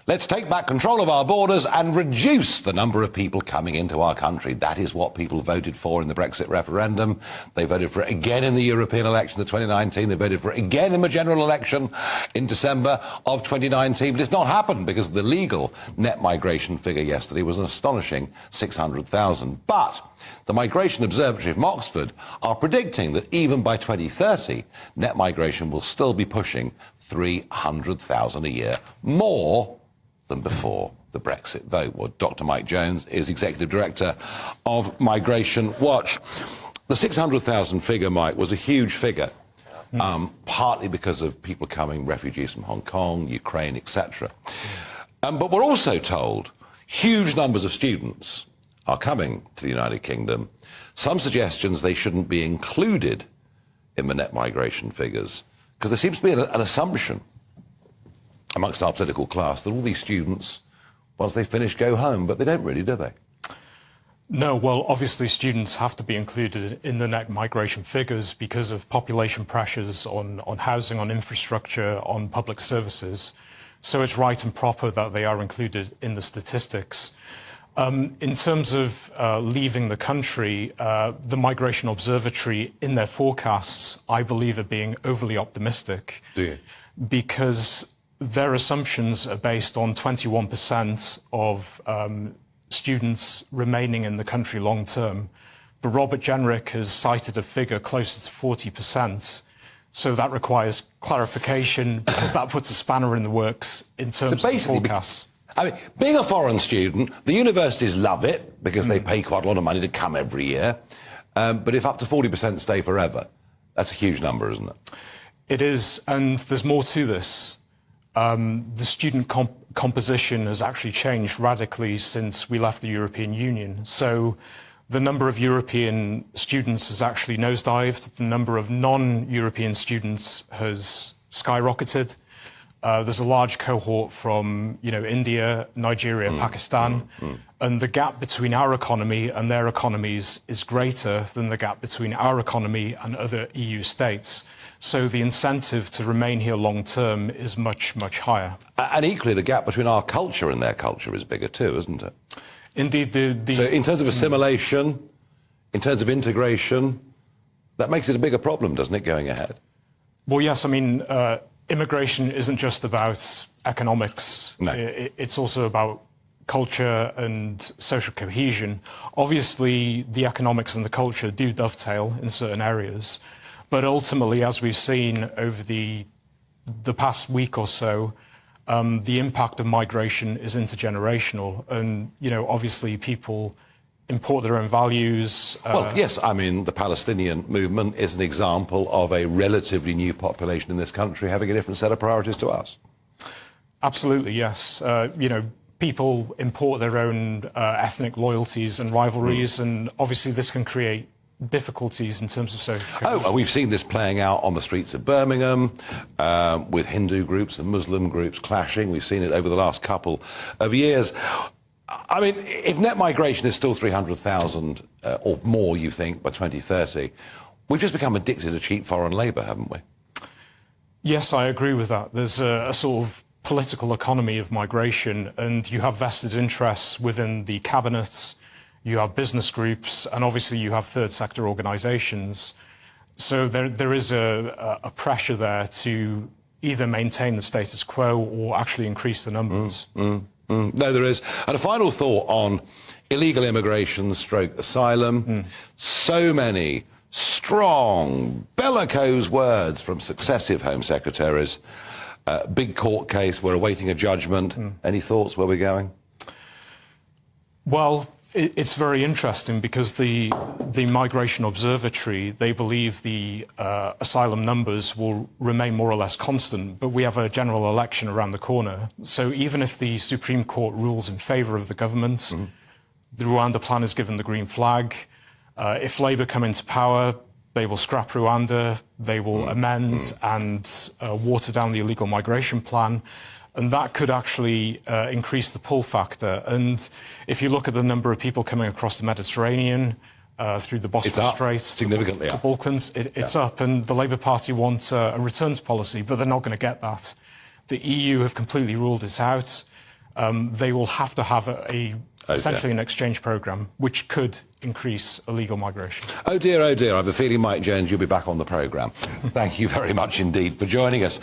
Let's take back control of our borders and reduce the number of people coming into our country. That is what people voted for in the Brexit referendum. They voted for it again in the European election of 2019. They voted for it again in the general election in December of 2019. But it's not happened because the legal net migration figure yesterday was an astonishing 600,000. But the Migration Observatory from Oxford are predicting that even by 2030, net migration will still be pushing 300,000 a year, more than before the Brexit vote. Well, Dr. Mike Jones is Executive Director of Migration Watch. The 600,000 figure, Mike, was a huge figure, partly because of people coming, refugees from Hong Kong, Ukraine, etc. But we're also told huge numbers of students are coming to the United Kingdom. Some suggestions they shouldn't be included in the net migration figures, because there seems to be an assumption amongst our political class that all these students, once they finish, go home, but they don't really, do they? No, well, obviously students have to be included in the net migration figures because of population pressures on housing, on infrastructure, on public services. So it's right and proper that they are included in the statistics. In terms of leaving the country, the Migration Observatory, in their forecasts, I believe are being overly optimistic. Do you? Because their assumptions are based on 21% of students remaining in the country long term. But Robert Jenrick has cited a figure closer to 40%. So that requires clarification because that puts a spanner in the works in terms of the forecasts. I mean, being a foreign student, the universities love it because they pay quite a lot of money to come every year. But if up to 40% stay forever, that's a huge number, isn't it? It is, and there's more to this. The student composition has actually changed radically since we left the European Union. So the number of European students has actually nosedived. The number of non-European students has skyrocketed. There's a large cohort from, India, Nigeria, Pakistan, and the gap between our economy and their economies is greater than the gap between our economy and other EU states. So the incentive to remain here long term is much, much higher. And equally, the gap between our culture and their culture is bigger too, isn't it? Indeed. So in terms of assimilation, in terms of integration, that makes it a bigger problem, doesn't it, going ahead? Well, yes. I mean, immigration isn't just about economics. No. It's also about culture and social cohesion. Obviously, the economics and the culture do dovetail in certain areas. But ultimately, as we've seen over the past week or so, the impact of migration is intergenerational. And, obviously people import their own values. Well, yes, I mean, the Palestinian movement is an example of a relatively new population in this country having a different set of priorities to us. Absolutely, yes. People import their own ethnic loyalties and rivalries, and obviously this can create difficulties in terms of social cohesion. And we've seen this playing out on the streets of Birmingham with Hindu groups and Muslim groups clashing. We've seen it over the last couple of years. I mean, if net migration is still 300,000 or more, you think, by 2030, we've just become addicted to cheap foreign labour, haven't we? Yes, I agree with that. There's a sort of political economy of migration, and you have vested interests within the cabinets, you have business groups, and obviously you have third sector organisations. So there is a pressure there to either maintain the status quo or actually increase the numbers. No, there is. And a final thought on illegal immigration stroke asylum. So many strong, bellicose words from successive Home Secretaries. Big court case, we're awaiting a judgment. Any thoughts where we're going? Well, it's very interesting because the Migration Observatory, they believe the asylum numbers will remain more or less constant, but we have a general election around the corner. So even if the Supreme Court rules in favour of the government, the Rwanda plan is given the green flag. If Labour come into power, they will scrap Rwanda, they will amend and water down the illegal migration plan. And that could actually increase the pull factor. And if you look at the number of people coming across the Mediterranean through the Bosphorus Strait, significantly the Balkans, it's up. And the Labour Party wants a returns policy, but they're not going to get that. The EU have completely ruled it out. they will have to have essentially dear. an exchange program, which could increase illegal migration. Oh dear, oh dear. I have a feeling, Mike Jones, you'll be back on the programme. Thank you very much indeed for joining us.